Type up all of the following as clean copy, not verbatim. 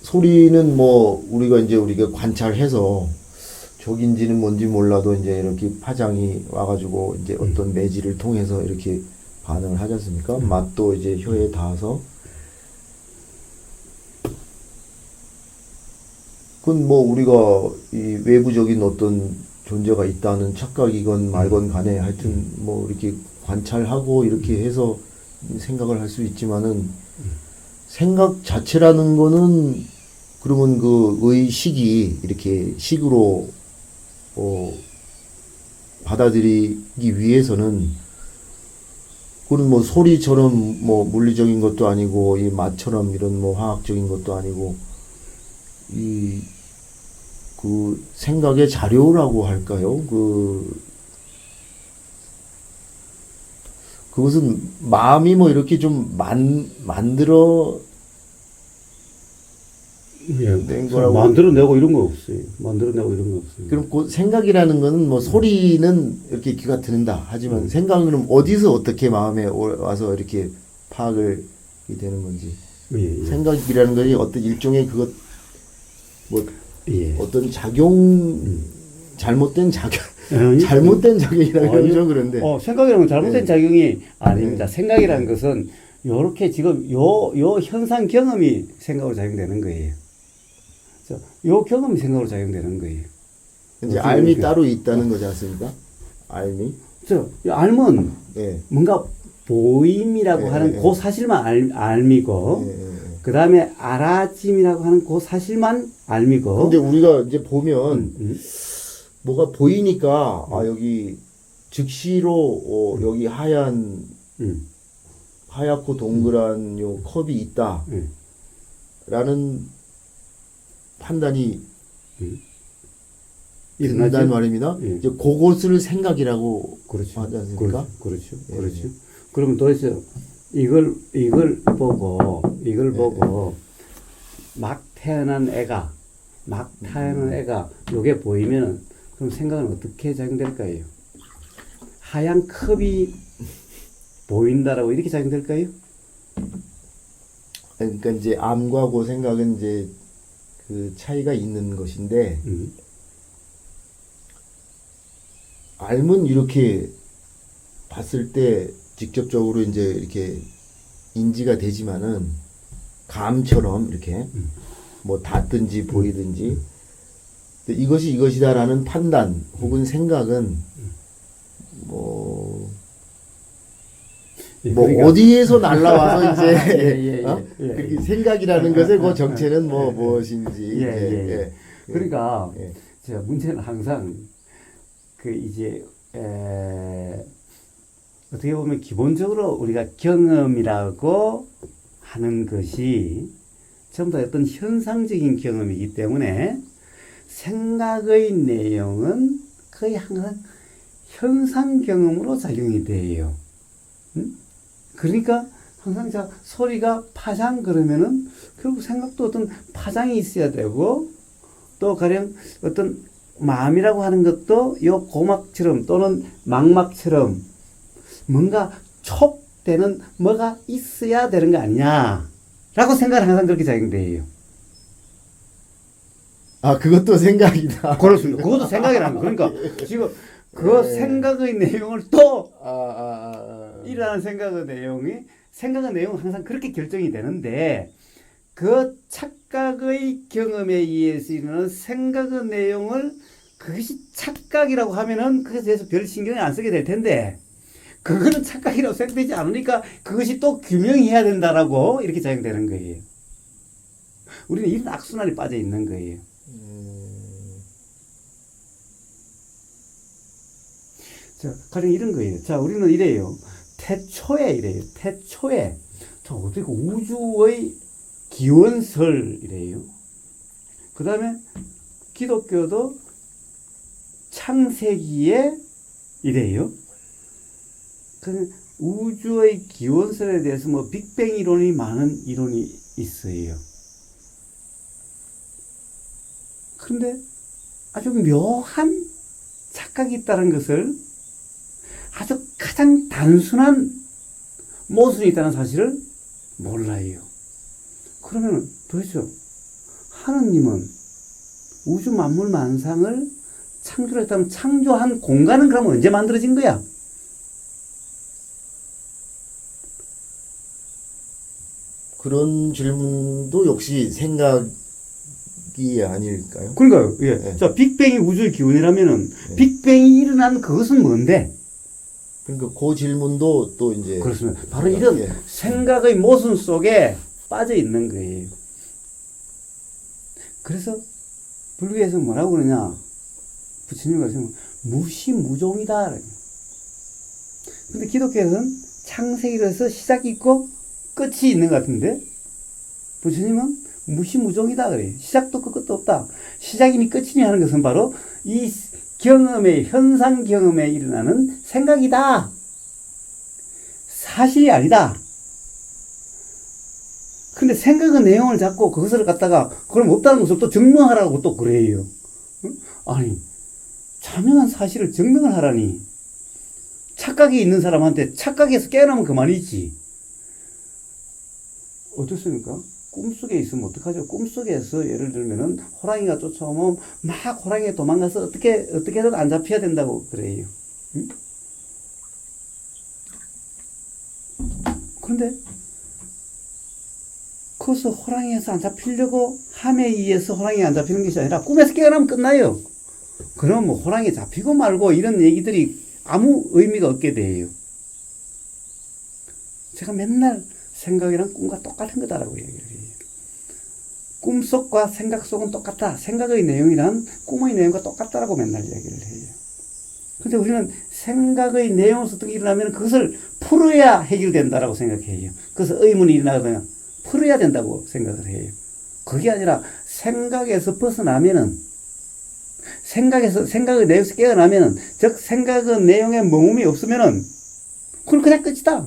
소리는 뭐 우리가 관찰해서 적인지는 뭔지 몰라도 이제 이렇게 파장이 와가지고 이제 어떤 매질을 통해서 이렇게 반응을 하지 않습니까? 맛도 이제 혀에 닿아서. 그건 뭐 우리가 이 외부적인 어떤 존재가 있다는 착각이건 말건 간에 하여튼 뭐 이렇게 관찰하고 이렇게 해서 생각을 할 수 있지만은 생각 자체라는 거는 그러면 그 의식이 이렇게 식으로 받아들이기 위해서는 그건 뭐 소리처럼 뭐 물리적인 것도 아니고 이 맛처럼 이런 뭐 화학적인 것도 아니고 이 그 생각의 자료라고 할까요? 그것은 마음이 뭐 이렇게 좀 만들어 낸 거라고. 만들어내고 이런 거 없어요. 만들어내고 이런 거 없어요. 그럼 그 생각이라는 거는 뭐 소리는 이렇게 귀가 듣는다. 하지만 생각은 어디서 어떻게 마음에 와서 이렇게 파악을 되는 건지. 생각이라는 것이 어떤 일종의 그것 뭐 어떤 작용 잘못된 작용 잘못된 작용이라고 하면 그런데 생각이라는 건 잘못된 작용이 아닙니다. 생각이라는 것은 요렇게 지금 요 현상 경험이 생각으로 작용되는 거예요. 요 경험이 생각으로 작용되는 거예요. 이제 알미 따로 있다는 거지 않습니까? 알미. 알면 뭔가 보임이라고 하는 그 사실만 알미고 그 다음에 알아짐이라고 하는 그 사실만 알미고. 근데 우리가 이제 보면 뭐가 보이니까 여기 즉시로 여기 하얗고 동그란 요 컵이 있다 라는 판단이 된다는 말입니다. 이제 그것을 생각이라고 하지 않습니까? 그렇죠. 그러면 도대체 이걸 보고 막 태어난 애가 요게 보이면 그럼 생각은 어떻게 작용될까요? 하얀 컵이 보인다라고 이렇게 작용될까요? 그러니까 이제 암과 그 생각은 이제 그 차이가 있는 것인데 암은 이렇게 봤을 때 직접적으로 이제 이렇게 인지가 되지만은 감처럼 이렇게 뭐 닿든지 보이든지 이것이 이것이다라는 판단 혹은 생각은 그러니까, 어디에서 날라와서 이제 그렇게 생각이라는 것의 그 정체는 무엇인지 그러니까 제가 문제는 항상 그 이제 어떻게 보면 기본적으로 우리가 경험이라고 하는 것이 전부 다 어떤 현상적인 경험이기 때문에 생각의 내용은 거의 항상 현상 경험으로 작용이 돼요. 그러니까 항상 소리가 파장 그러면은 결국 생각도 어떤 파장이 있어야 되고 또 가령 어떤 마음이라고 하는 것도 요 고막처럼 또는 망막처럼 뭔가 촉되는 뭐가 있어야 되는 거 아니냐라고 생각을 항상 그렇게 작용돼요. 그것도 생각이다. 그렇습니다. 그것도 생각이라는 거. 그러니까 지금 그 생각의 내용을 또 일어나는 생각의 내용은 항상 그렇게 결정이 되는데 그 착각의 경험에 의해서 일어나는 생각의 내용을 그것이 착각이라고 하면은 그것에 대해서 별 신경을 안 쓰게 될 텐데 그거는 착각이라고 생각되지 않으니까 그것이 또 규명해야 된다라고 이렇게 작용되는 거예요. 우리는 이런 악순환에 빠져 있는 거예요. 자, 가령 이런 거예요. 자, 우리는 이래요. 태초에. 자, 어떻게 우주의 기원설이래요. 그 다음에 기독교도 창세기에 이래요. 그 우주의 기원설에 대해서 뭐 빅뱅 이론이 많은 이론이 있어요. 그런데 아주 묘한 착각이 있다는 것을 아주 가장 단순한 모순이 있다는 사실을 몰라요. 그러면 도대체 하느님은 우주 만물 만상을 창조를 했다면 창조한 공간은 그럼 언제 만들어진 거야? 그런 질문도 역시 생각이 아닐까요? 그러니까요. 예. 네. 자, 빅뱅이 우주의 기원이라면은 네. 빅뱅이 일어난 그것은 뭔데? 그러니까 그 질문도 또 이제 그렇습니다. 바로 이런 예. 생각의 모순 속에 빠져 있는 거예요. 그래서 불교에서 뭐라고 그러냐? 부처님이 그러시면 무시무종이다. 근데 기독교에서는 창세기로서 시작이 있고 끝이 있는 것 같은데 부처님은 무시무종이다 그래요. 시작도 없고 끝도 없다. 시작이니 끝이니 하는 것은 바로 이 경험의 현상 경험에 일어나는 생각이다. 사실이 아니다. 근데 생각의 내용을 잡고 그것을 갖다가 그럼 없다는 것을 또 증명하라고 또 그래요. 아니 자명한 사실을 증명을 하라니. 착각이 있는 사람한테 착각에서 깨어나면 그만이지. 어떻습니까? 꿈속에 있으면 어떡하죠? 꿈속에서 예를 들면은 호랑이가 쫓아오면 막 호랑이에 도망가서 어떻게든 안 잡혀야 된다고 그래요. 응? 그런데 거기서 호랑이에서 안 잡히려고 함에 의해서 호랑이 안 잡히는 것이 아니라 꿈에서 깨어나면 끝나요. 그럼 뭐 호랑이 잡히고 말고 이런 얘기들이 아무 의미가 없게 돼요. 제가 맨날 생각이랑 꿈과 똑같은 거다라고 얘기를 해요. 꿈속과 생각 속은 똑같다. 생각의 내용이란 꿈의 내용과 똑같다라고 맨날 얘기를 해요. 근데 우리는 생각의 내용에서 어떻게 일어나면 그것을 풀어야 해결된다라고 생각해요. 그래서 의문이 일어나면 풀어야 된다고 생각을 해요. 그게 아니라 생각에서 벗어나면은 생각의 내용에서 깨어나면은 즉 생각의 내용에 머금이 없으면은 그건 그냥 끝이다.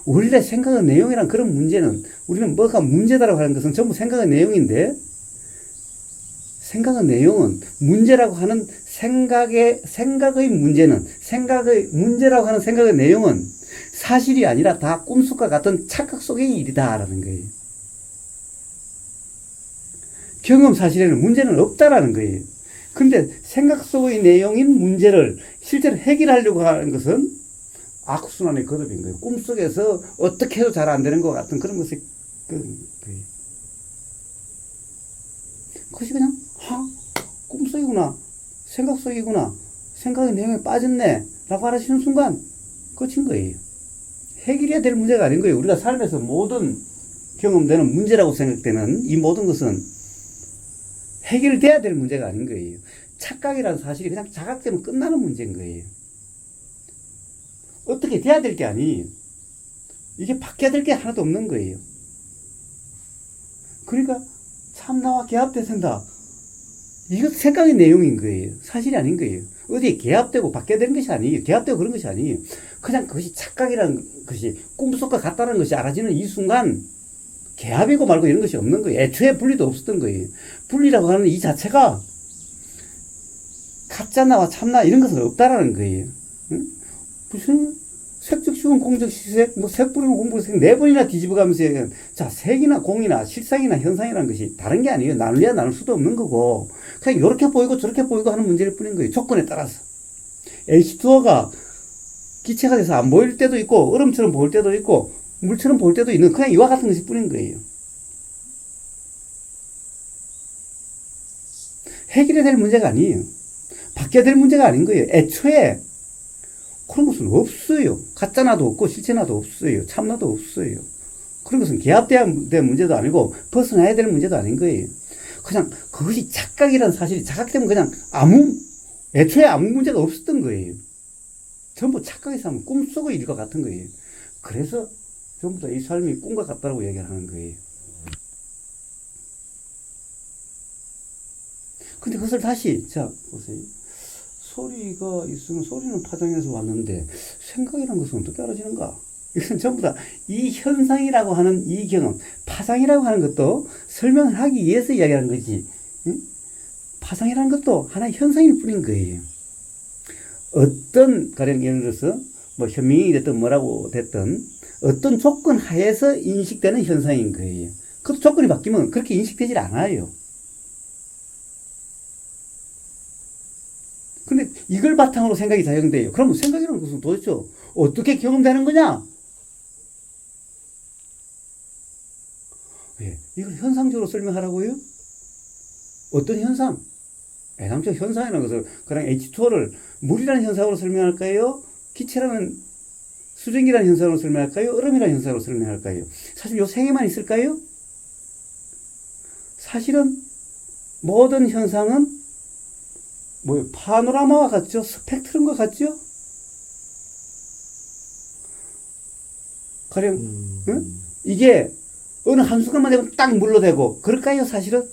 원래 생각의 내용이란 그런 문제는 우리는 뭐가 문제다라고 하는 것은 전부 생각의 내용인데 생각의 내용은 문제라고 하는 생각의 문제는 생각의 문제라고 하는 생각의 내용은 사실이 아니라 다 꿈속과 같은 착각 속의 일이다라는 거예요. 경험 사실에는 문제는 없다라는 거예요. 그런데 생각 속의 내용인 문제를 실제로 해결하려고 하는 것은 악순환의 거듭인 거예요. 꿈속에서 어떻게 해도 잘 안 되는 것 같은 그런 것이 거예요. 그것이 그냥 꿈속이구나. 생각 속이구나. 생각의 내용에 빠졌네. 라고 알아시는 순간 끝인 거예요. 해결해야 될 문제가 아닌 거예요. 우리가 삶에서 모든 경험되는 문제라고 생각되는 이 모든 것은 해결돼야 될 문제가 아닌 거예요. 착각이라는 사실이 그냥 자각되면 끝나는 문제인 거예요. 어떻게 돼야 될 게 아니에요. 이게 바뀌어야 될 게 하나도 없는 거예요. 그러니까 참나와 개합대생다. 이것 생각의 내용인 거예요. 사실이 아닌 거예요. 어디에 개합되고 바뀌어야 되는 것이 아니에요. 개합되고 그런 것이 아니에요. 그냥 그것이 착각이라는 것이 꿈속과 같다는 것이 알아지는 이 순간 개합이고 말고 이런 것이 없는 거예요. 애초에 분리도 없었던 거예요. 분리라고 하는 이 자체가 가짜나와 참나 이런 것은 없다라는 거예요. 응? 무슨 색적시공 공적시색 뭐 색부리면 공부색 네 번이나 뒤집어가면서 얘기하는 자 색이나 공이나 실상이나 현상이라는 것이 다른 게 아니에요. 나눌래야 나눌 수도 없는 거고 그냥 이렇게 보이고 저렇게 보이고 하는 문제일 뿐인 거예요. 조건에 따라서 H2O가 기체가 돼서 안 보일 때도 있고 얼음처럼 보일 때도 있고 물처럼 보일 때도 있는 그냥 이와 같은 것이 뿐인 거예요. 해결해야 될 문제가 아니에요. 바뀌어야 될 문제가 아닌 거예요. 애초에 그런 것은 없어요. 가짜나도 없고 실체나도 없어요. 참나도 없어요. 그런 것은 개합된 문제도 아니고 벗어나야 될 문제도 아닌 거예요. 그냥 그것이 착각이라는 사실이 자각되면 그냥 애초에 아무 문제가 없었던 거예요. 전부 착각에서 하면 꿈속의 일과 같은 거예요. 그래서 전부 다 이 삶이 꿈과 같다고 얘기를 하는 거예요. 근데 그것을 다시 자 보세요. 소리가 있으면 소리는 파장에서 왔는데 생각이라는 것은 어떻게 알아지는가? 이것은 전부 다 이 현상이라고 하는 이 경험, 파장이라고 하는 것도 설명을 하기 위해서 이야기하는 거지. 응? 파장이라는 것도 하나의 현상일 뿐인 거예요. 어떤 가령 예를 들어서 뭐 현명이 됐든 뭐라고 됐든 어떤 조건 하에서 인식되는 현상인 거예요. 그 조건이 바뀌면 그렇게 인식되질 않아요. 근데 이걸 바탕으로 생각이 작용돼요. 그럼 생각이라는 것은 도대체 어떻게 경험되는 거냐? 예, 이걸 현상적으로 설명하라고요? 어떤 현상? 애당초 현상이라는 것을 그냥 H2O를 물이라는 현상으로 설명할까요? 기체라는 수증기라는 현상으로 설명할까요? 얼음이라는 현상으로 설명할까요? 사실 요 세 개만 있을까요? 사실은 모든 현상은 파노라마와 같죠? 스펙트럼과 같죠? 가령 응? 이게 어느 한순간만 되면 딱 물로 되고 그럴까요? 사실은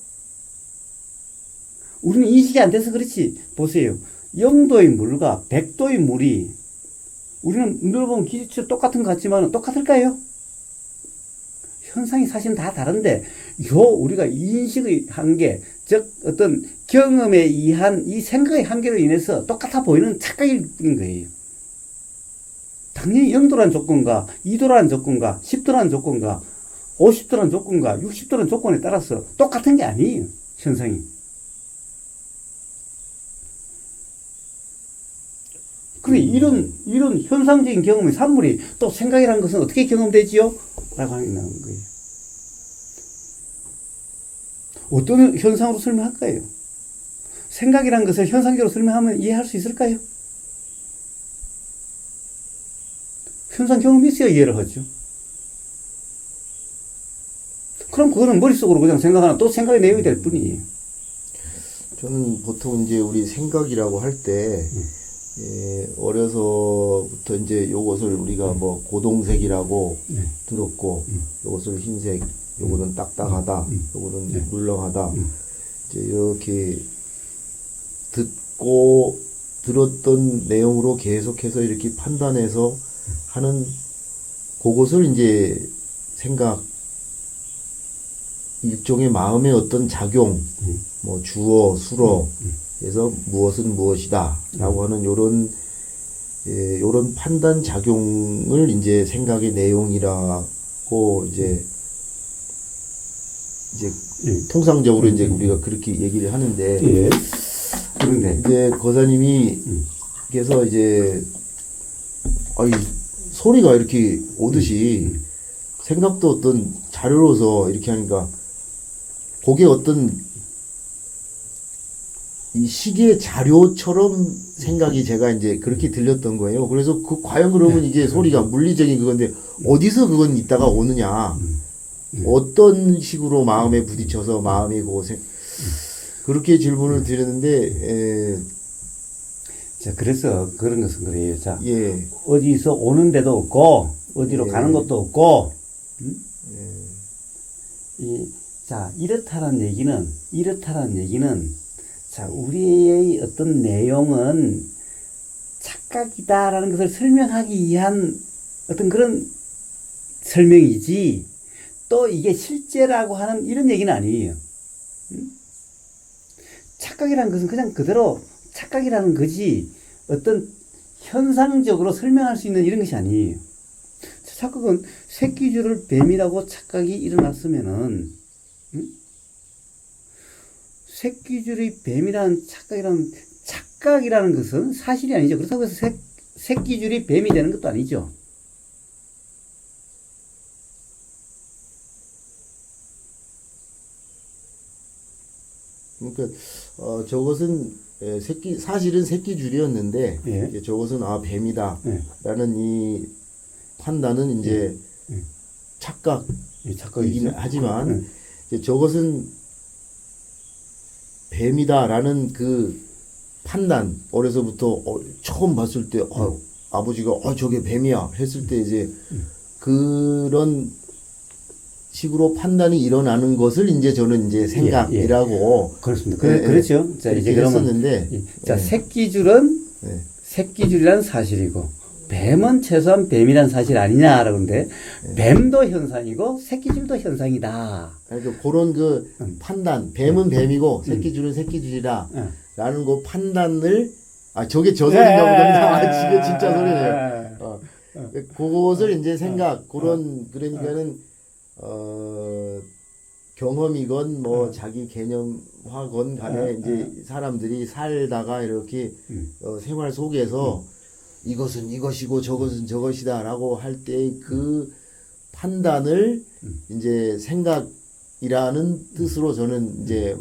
우리는 인식이 안 돼서 그렇지. 보세요. 0도의 물과 100도의 물이 우리는 물을 보면 기체로 똑같은 것 같지만 똑같을까요? 현상이 사실은 다 다른데 우리가 인식의 한계, 즉 어떤 경험에 의한 이 생각의 한계로 인해서 똑같아 보이는 착각인 거예요. 당연히 0도라는 조건과 2도라는 조건과 10도라는 조건과 50도라는 조건과 60도라는 조건에 따라서 똑같은 게 아니에요. 현상이. 그래, 이런 현상적인 경험의 산물이 또 생각이라는 것은 어떻게 경험되지요? 라고 하는 거예요. 어떤 현상으로 설명할까요? 생각이라는 것을 현상적으로 설명하면 이해할 수 있을까요? 현상 경험이 있어야 이해를 하죠. 그럼 그거는 머릿속으로 그냥 생각하나 또 생각의 내용이 될 뿐이에요. 저는 보통 이제 우리 생각이라고 할 때, 어려서부터 이제 요것을 우리가 뭐 고동색이라고 들었고, 요것을 흰색, 요거는 딱딱하다, 요거는 물렁하다, 이제 이렇게 듣고 들었던 내용으로 계속해서 이렇게 판단해서 하는 그것을 이제 생각, 일종의 마음의 어떤 작용, 뭐 주어, 수로, 해서 무엇은 무엇이다 라고 하는 요런 판단 작용을 이제 생각의 내용이라고 이제 통상적으로 이제 우리가 그렇게 얘기를 하는데, 그런데 이제 거사님이 께서 이제 소리가 이렇게 오듯이 생각도 어떤 자료로서 이렇게 하니까 그게 어떤 이 시계의 자료처럼 생각이 제가 이제 그렇게 들렸던 거예요. 그래서 과연 그러면 이게 소리가 물리적인 그건데 어디서 그건 있다가 오느냐, 어떤 식으로 마음에 부딪혀서 마음이 그렇게 질문을 드렸는데, 자, 그래서 그런 것은 그래요. 자, 어디서 오는 데도 없고 어디로 가는 것도 없고, 자, 이렇다는 얘기는 자, 우리의 어떤 내용은 착각이다라는 것을 설명하기 위한 어떤 그런 설명이지, 또 이게 실제라고 하는 이런 얘기는 아니에요. 착각이라는 것은 그냥 그대로 착각이라는 거지, 어떤 현상적으로 설명할 수 있는 이런 것이 아니에요. 착각은 새끼줄을 뱀이라고 착각이 일어났으면은, 새끼줄이 뱀이라는 착각이라는 것은 사실이 아니죠. 그렇다고 해서 새끼줄이 뱀이 되는 것도 아니죠. 그러니까 저것은 사실은 새끼줄이었는데, 이제 저것은 뱀이다라는 이 판단은 이제 착각이긴 하지만, 이제 저것은 뱀이다라는 그 판단, 어려서부터 처음 봤을 때 아버지가 저게 뱀이야 했을 때 이제 그런 식으로 판단이 일어나는 것을 이제 저는 이제 생각이라고 그렇습니다. 그렇죠. 자, 이제 그러면 자, 새끼줄이란 사실이고 뱀은 최소한 뱀이란 사실 아니냐라고 하는데, 뱀도 현상이고 새끼줄도 현상이다. 그러니까 그런 그 판단, 뱀은 뱀이고 새끼줄은 새끼줄이다 라는 그 판단을, 저게 저 소리인가 보다. 지금 진짜 소리네요. 그것을 이제 생각 그런 그러니까는 경험이건 뭐 자기 개념화건 간에 이제 사람들이 살다가 이렇게 생활 속에서 이것은 이것이고 저것은 저것이다라고 할 때 그 판단을 이제 생각이라는 뜻으로 저는 이제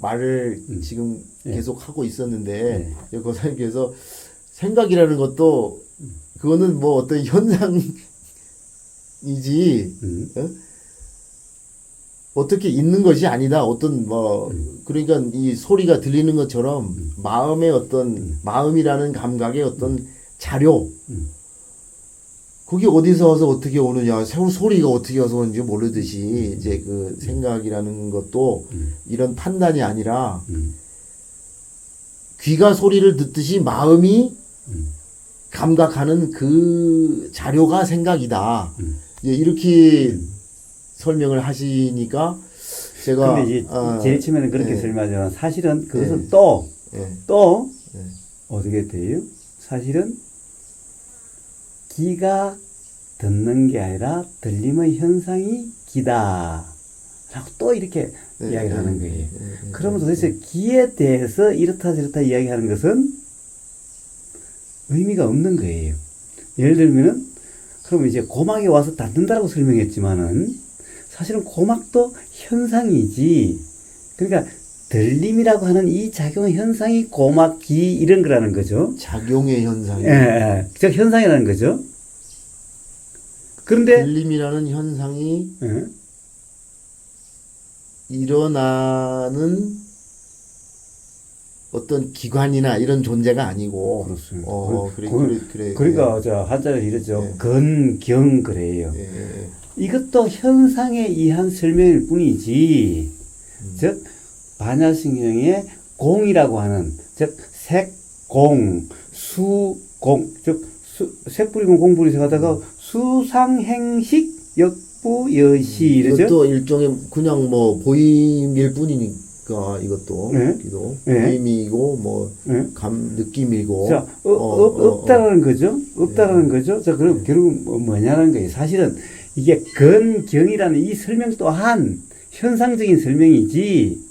말을 지금 계속 하고 있었는데 고사님께서 생각이라는 것도 그거는 뭐 어떤 현상이지 어떻게 있는 것이 아니다. 어떤 뭐 그러니까 이 소리가 들리는 것처럼 마음의 어떤 마음이라는 감각의 어떤 자료 그게 어디서 와서 어떻게 오느냐 소리가 어떻게 와서 오는지 모르듯이 이제 그 생각이라는 것도 이런 판단이 아니라 귀가 소리를 듣듯이 마음이 감각하는 그 자료가 생각이다. 이제 이렇게 설명을 하시니까 제가 근데 이제 제일 처음에는 그렇게 설명하지만 사실은 그것은 예. 또 어떻게 돼요? 사실은 귀가 듣는 게 아니라 들림의 현상이 귀다 라고 또 이렇게 이야기를 하는 거예요. 그러면 도대체 귀에 대해서 이렇다 저렇다 이야기하는 것은 의미가 없는 거예요. 예를 들면은 그러면 이제 고막에 와서 닿는다라고 설명했지만은 사실은 고막도 현상이지. 그러니까 들림이라고 하는 이 작용의 현상이 고막, 귀 이런 거라는 거죠. 작용의 현상이. 즉 현상이라는 거죠. 그런데 들림이라는 현상이 예. 일어나는 어떤 기관이나 이런 존재가 아니고. 그렇습니다. 그래. 그러니까 저 한자를 이러죠. 예. 건경 그래요. 예. 이것도 현상에 의한 설명일 뿐이지. 즉 반야신경의 공이라고 하는 즉 색공, 수공, 즉 색불이공 공불이색 하다가 수상행식 역부여시 이러죠. 이것도 일종의 그냥 뭐 보임일 뿐이니까 이것도 보임이고 뭐 느낌이고. 자, 없다라는 거죠. 없다라는 거죠. 자, 그럼 결국 뭐냐는 거예요. 사실은 이게 건경이라는 이 설명 또한 현상적인 설명이지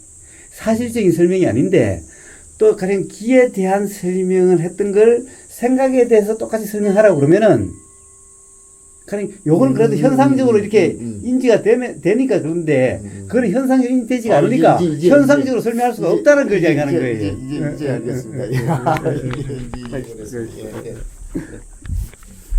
사실적인 설명이 아닌데 또 가령 귀에 대한 설명을 했던 걸 생각에 대해서 똑같이 설명하라고 그러면은 가령 요거는 그래도 현상적으로 이렇게 인지가 되니까 그런데 그건 현상적으로 인지되지가 않으니까 현상적으로 설명할 수가 없다는 걸 이야기하는 거예요. 이제 알겠습니다.